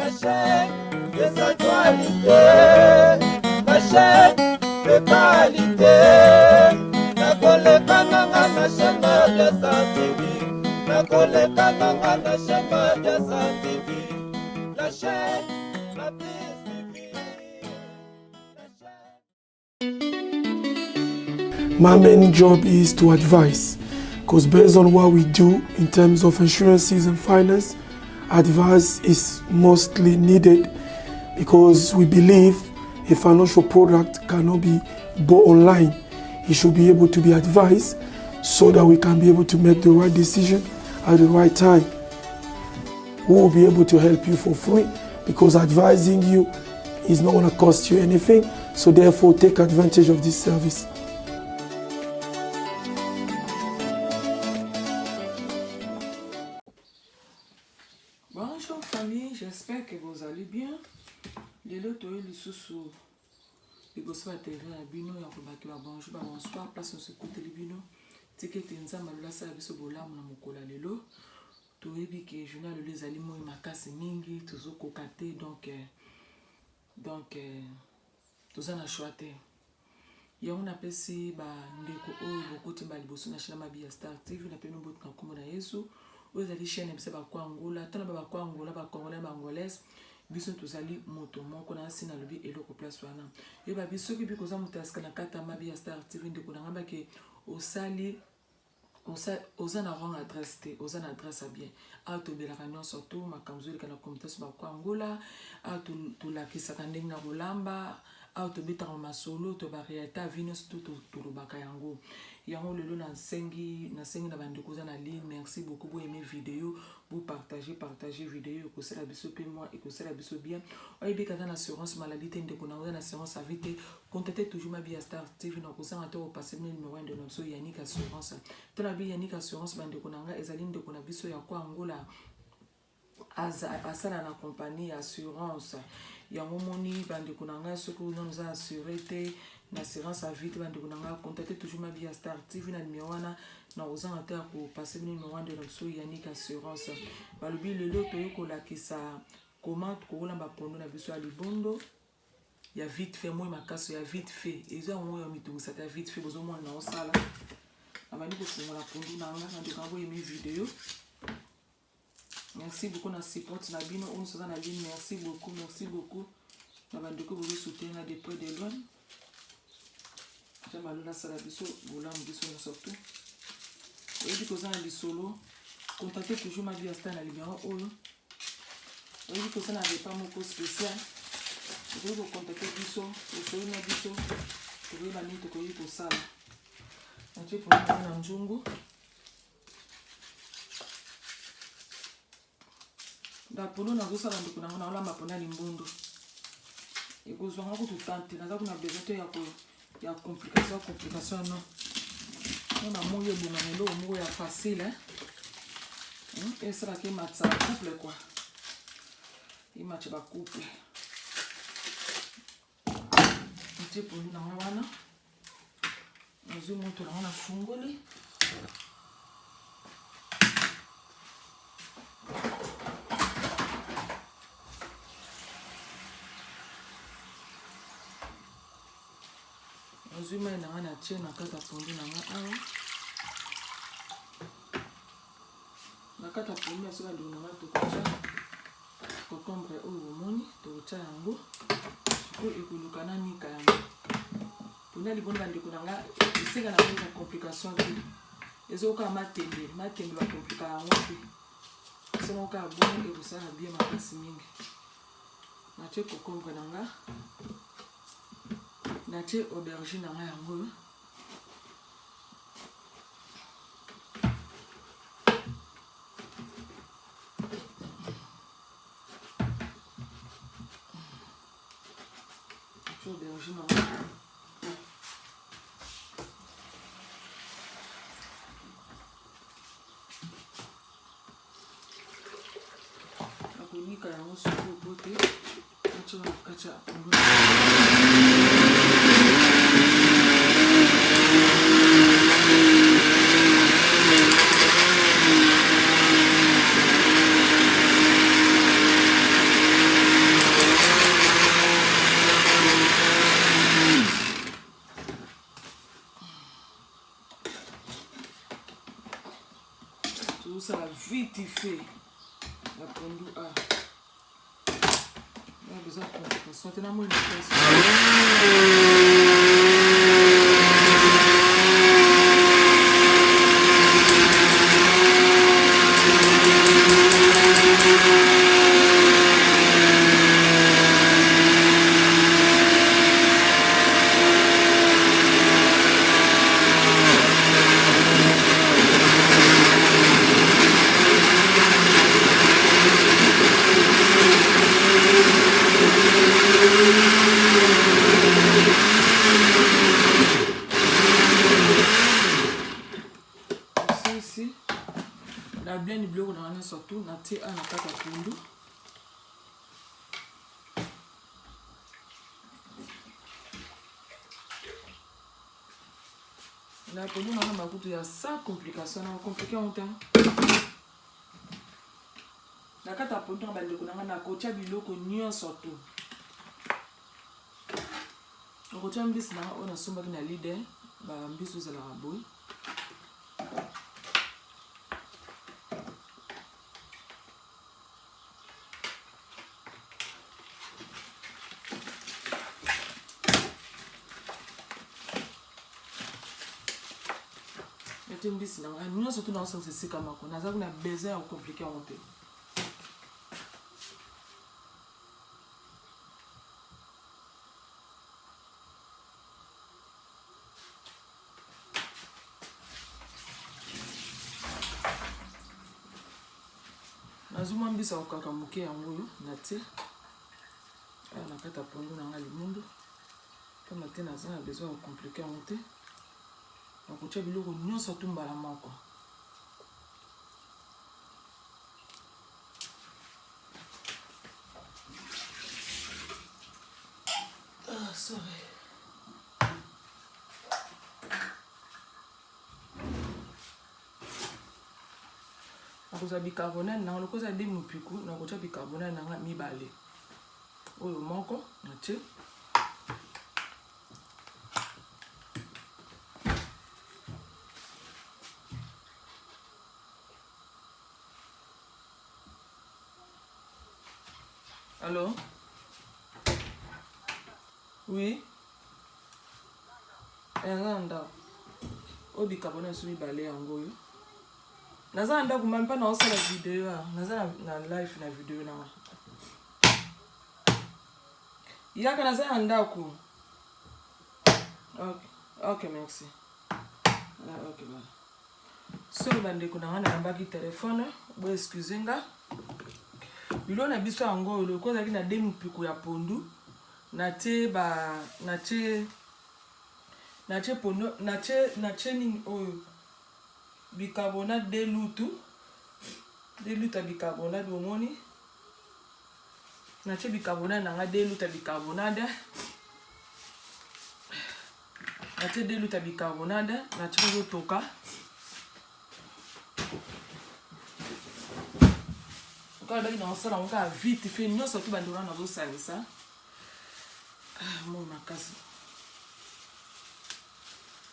La chaîne des actualités, la chaîne de qualité. La collecte n'a la chaîne de sa TV. La collecte n'a la chaîne de sa TV. La chaîne la plus suivie. My main job is to advise, because based on what we do in terms of insurances and finance, advice is mostly needed, because we believe a financial product cannot be bought online. It should be able to be advised so that we can be able to make the right decision at the right time. We will be able to help you for free, because advising you is not going to cost you anything. So therefore, take advantage of this service. Bonjour famille, j'espère que vous allez bien. Lelo toyo lisusu liboso ba terrain ya bino ya kobaki ba bonjour ba bonsoir place on se écoute les bino tikete nzamba lolasa ya biso bolamu na mokola lelo toyebi ke journal le ezali moi makasi mingi tozokoka te donc tozana choix te yango napesi ba ndeko oyo bokoti ba liboso na chaîne mabi ya Star TV na peno bot na komona Yesu oyo ezali chaîne bisa ba kwa Angola tana ba kwa Angola ba Congolais ba Angolaise biso tozali moto moko na sina lobi eloko place wana yeba biso ki bikoza mutaska na kata mabi ya Star TV ndeko na ngamba ke osali oza na wrong adresse te oza na adresse bien a to belaka nyonso to makamzo kana communauté ba kwa Angola a to lakisaka ndenge na kolamba a to betaka masolo to ba réalité vino to lobaka yango yango lelo na sengi na bandeko za na ligne. Merci beaucoup pour aimer vidéo pour partager vidéo ko sala biso pe moi et ko sala biso bien oyebi kata na assurance maladie te ndeko na na assurance à vie te contactez toujours ma Bia Star TV na ko sanga to passer numéro de notre Yannick assurance to na bi Yannick assurance bandeko na nga ezali ndeko na biso ya kwa Angola asala na compagnie assurance yango moni bandeko na nga soko nous a assuré te na assurance à vie bandeko na nga contactez toujours ma Bia Star TV na numéro wana na ozanga te ko passer numéro de notre Yannick assurance balobi lelo to yokola kisa comment ko lamba pondo na biso ya libondo ya vite fait moi makaso ya vite fait ezo moi ya mitungisa ta vite fait bozo mona na osala amani ko fungola pondo na nga na de kango yemi vidéo. Merci beaucoup na support na bino on se na ligne. Merci beaucoup na bandeko vous soutenir de près de loin. Jamalo na sala biso bola mbiso surtout et dit que ça na solo contactez toujours ma Bia Star na numéro oyo et dit que ça na pas moko spécial vous pouvez contacter biso osolo na biso pour la nuit ko yi ko sala on te pour na njungu da polo na gosala ndiko na ona mapona limbondo e kozwanga ko tutante na za kuna besoin ya complication non on a moyo bon na lo moyo ya facile et ça qui match couple quoi il match ba couple on te pour na wana nazo moto na wana fungoli Zuma na wana tie na kata pondo na nga awa na kata pondo ya soka ndona to kocha concombre oyo moni to cha yango ko ekuluka na nika yango pona libondo bandeko na nga iseka na ko complication te ezoka matembe ba komplika yango te somo ka bon e busana bien makasi mingi na tie concombre na nga na tie aubergine na yango aubergine na akonika yango suku pote na kacha C. La pondu A. On a besoin de complication. Tu as moins de ici. La blende bloc dans un surtout, na té à na kata pundu. La pondu na ba kutu ya sans complication, na compliqué en temps. La kata pondu na ba ndeko na kocha biloko nyo surtout. Kocha mbisi na ona somba na leader, ba mbisi za la boy. Mbisi na nous surtout dans ce sens c'est comme on a besoin de compliquer en fait. Nazuma mbisa okaka muke yango na te. Na kata pondu na ngali mundo. Comme te na zana besoin de compliquer en fait. Donc tu as biloko nyonso tumbala moko. Ah, sorry. Nakoza bicarbonate na lokoza de mupiku na kocha bicarbonate na mibale. Oyo moko na te. Allô? Oui? Nanda. O bicarbonate sur mibale yango yo. Naza nda kuma mpa na osala video ya. Naza na live na video na. Yaka naza nda ku. Okay, merci. Okay, bana. So bande ko na ngana mbaki téléphone, bo excusez nga. Bilo na biso yango lo ko zaki na demu piku ya pondu. Na te pondo, na che ni oyo. Bicarbonate de lutu à bicarbonate bomoni na che bicarbonate na nga de lutu à bicarbonate na che de lutu à bicarbonate na che go toka quand on a ça on va vite fait nous surtout bandona na bo salisa mon makasi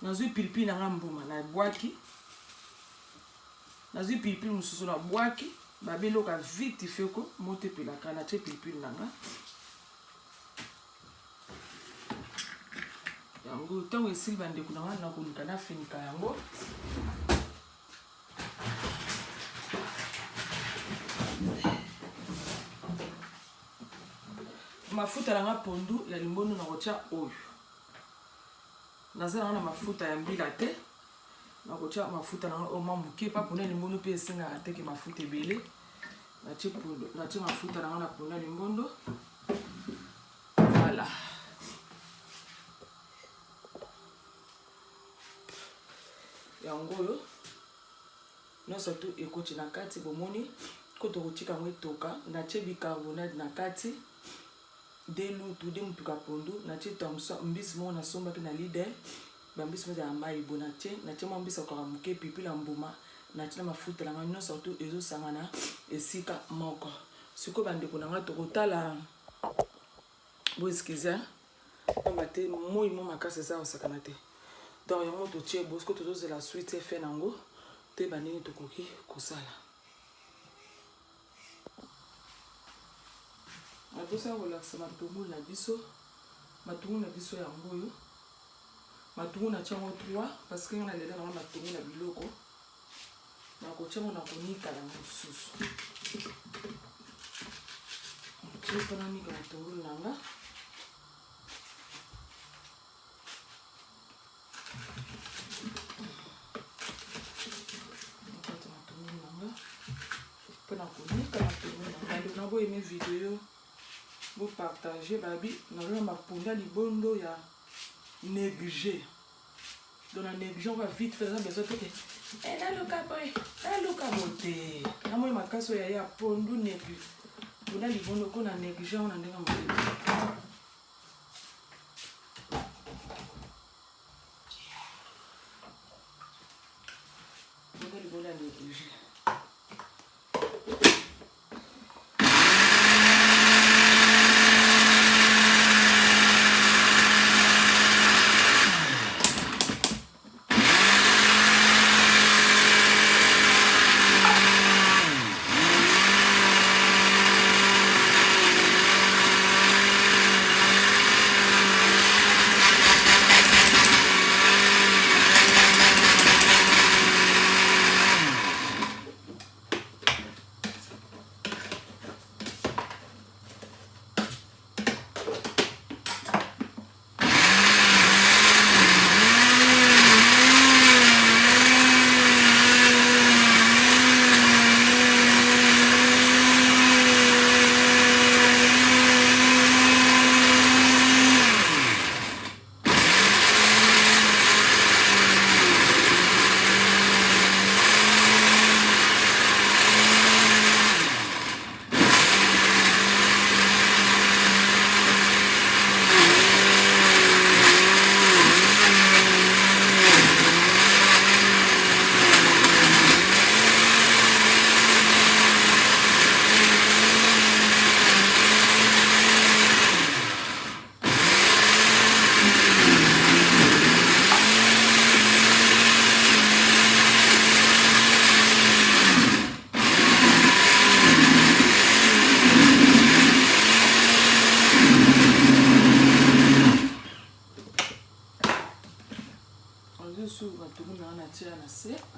na zui pilipili na ngambuma na bwaki nazi pilipili mususu na bwaki babeloka vite feko mote pelaka na che pilipili nanga yango tango esili bandeko nanga na koluka na finika yango mafuta nanga pondu ya limbondo na kotia oyo naza na mafuta ya mbila te na kocha mafuta na o mamuke pa pona limbondo pe esenga ateke mafuta ebele na che mafuta na pona limbondo voilà yango yo no surtout ekoti na kati bomoni ko to kotika ngo etoka na che bicarbonate na kati de lutu de mutuka pondu na che tamsa mbisi mo na somba ke na leader bambisi mo ya mai bonatie na che mo mbisa ko muke pipi la mbuma na che mafuta la ngano surtout ezo sangana esika moko siko bande ko na to kotala bo eskiza kama te moi mo makase za osakana te donc yango to tie bosko to zo la suite fait nango te banini to koki kosala ça relaxe matungulu na biso. Matungulu na biso ya ngoyo. Matungulu na tiango 3 parce que on a lela na matungulu na biloko. Na ko tiango na konika na mususu. Je vais prendre nika matungulu nanga. Vous aimez vidéo, vous partagez, babi, nous allons pondre libondo ya négligé. Donc la négligé, on va vite faire ça, besoin de et là le capoe, là le capote. Na moi ma casse ya pondu négligé. Pondre libondo qu'on a négligé, on a déjà mangé. Pondre libondo ya négligé.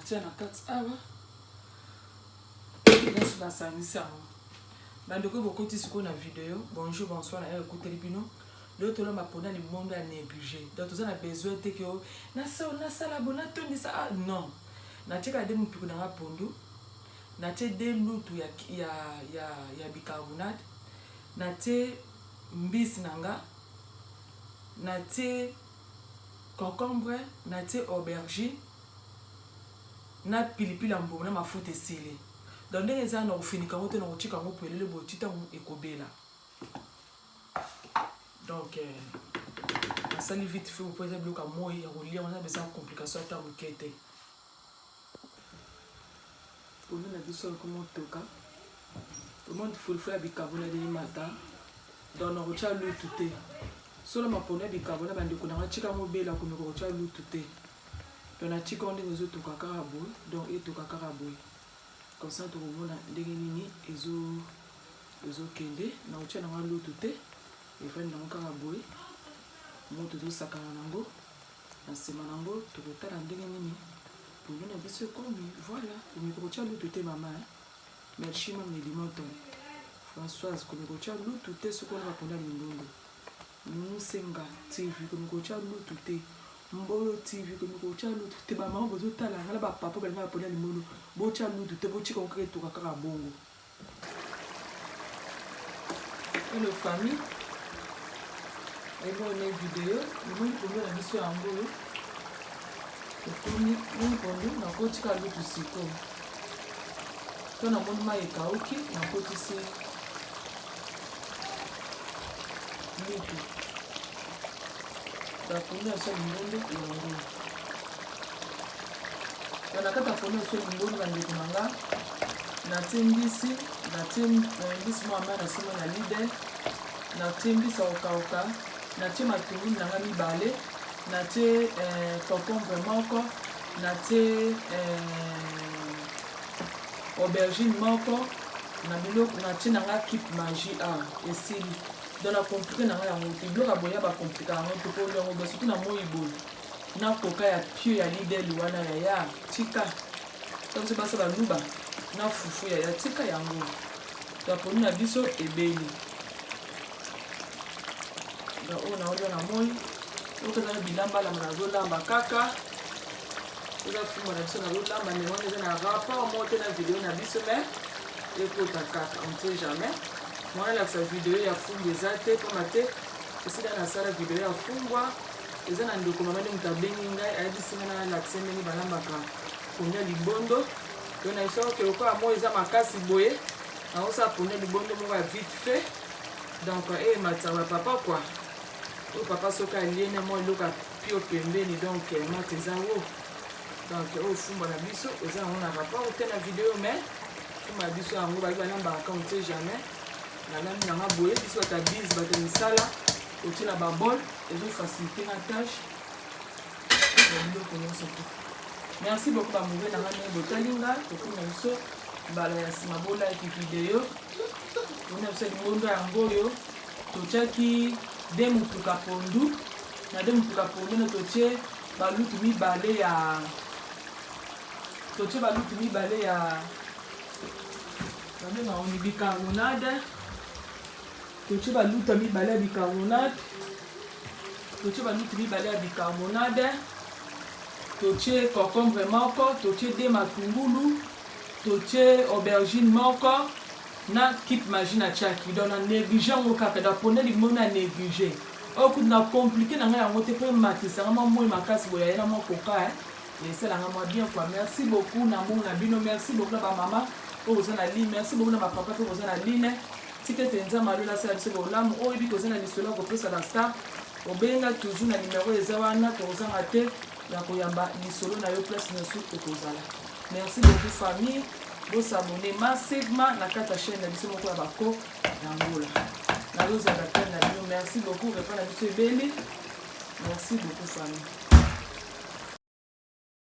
Tiens na kati awa laisse la sanisa bandeko bokoti siko na vidéo bonjour bonsoir na écouter bino le tolo mapona ni monde à négligé donc tu as besoin de que na sala bona tondi ça non na tika de mupiko na pondu na te de lutu ya bicarbonate na te mbisi nanga na te concombre na te aubergine na pilipili ambo na mafuta esili donc ndenge eza na kofinika ngo te na kotika ngo pelele botita ngo ekobela donc nasali vite fait pour eza bloka moi ya kolia wana besa complication ta mokete on a biso comment toka tout le monde faut faire bicarbonate de matin donc on retient le tout solo mapona bicarbonate bandeko na tika ngo bela ko ko retient le tout donc na tika onde zo toka karabo donc et toka karabo comme ça tout le monde ndenge nini ezo kende na ucha na ngalo tout et fait na karabo moto zo sakana nango na sema nango to kotala ndenge nini pour nous na biso comme voilà pour me retient le tout maman merci maman Limoto Françoise comme retient le tout ce qu'on va prendre l'indongo Musenga TV comme retient le tout Mbolo TV comme retient le tout maman bozo tala ngala ba papa ba prendre l'indongo bocha le tout bochi ko kre to kaka bongo et le famille et bonne vidéo nous pour la mission en ngolo Kuni na kotika lutu siko. To na moni mai kauki na kotisi lutu. Da kuna so mbondo yango. Na kata kuna so mbondo bande kumanga. Na timbisi, na timbisi mama na sima na leader. Na timbisi okauka, na tima tumi na ngami bale. Na te concombre moko na te aubergine moko na biloko na tia na nga kit magie esili donc na compliqué na nga yango te biloko aboya bacomplika yango te mpo yango ba surtout na moi boye na koka ya pio ya lideli wana ya tika to biso basa baluba na fufu ya tika yango taponi na biso ebeli donc oyo naolio na moi okoza na bilamba lamba nazolamba kaka eza fumba na biso nazolamba ndenge wana eza na rapport mo te na video na biso me ekota kaka on sait jamais mwana lakisa video ya fumba eza te mpona te esika nasala video ya fumbwa eza na ndeko mama nde moto abengi ngai ayebisi ngai na lakisa ndenge balambaka ponia libondo yo na biso oke lokola mo eza makasi boye naosala ponia libondo moko ya vite fait donc emataka papa kwa oyo papa soki aliene mo eloko apio pembeni donc mate eza wo donc oyo fumba na biso eza yango na rapport te na video mais fumba na biso yango babi balambaka on sait jamais nalambi nanga boye biso bato abise bato misala otie na babol ezofacilité na tâche biloko nyonso te merci beaucoup bamouve nanga ndenge botali nga tokuna biso mbala ya nsima bolike video ona biso libondo yango oyo totiaki de motuka pondu na de motuka pondu na totie balutu mibale ya babenga oni bicarbonade totie balutu mibale ya bicarbonade totie concombre moko totie de matungulu totie aubergine moko na kit magie na tiaki donc na néglige yango kaka da pone limono na néglige okuti na compliqué na ngai yango te mpo ematisanga mwa moi makasi boye ayena mwa koka esalanga mwa bien quoi merci beaucoup na mbongo na bino merci beaucoup na bamama oyo boza na ligne merci beaucoup na bapapa mpe boza na ligne tika ete nzambe alola asala biso bolamu oyo yebi koza na lisolo ya kopesa na star obenga toujours na numero eza wana tokozanga te ya koyamba lisolo na yo place nyonso ekozala merci beaucoup famille bosabone massivement na kati ya chaîne na biso moko ya bako ya ngola nazozanga te na bino merci beaucoup repa na biso ebeli merci beaucoup famille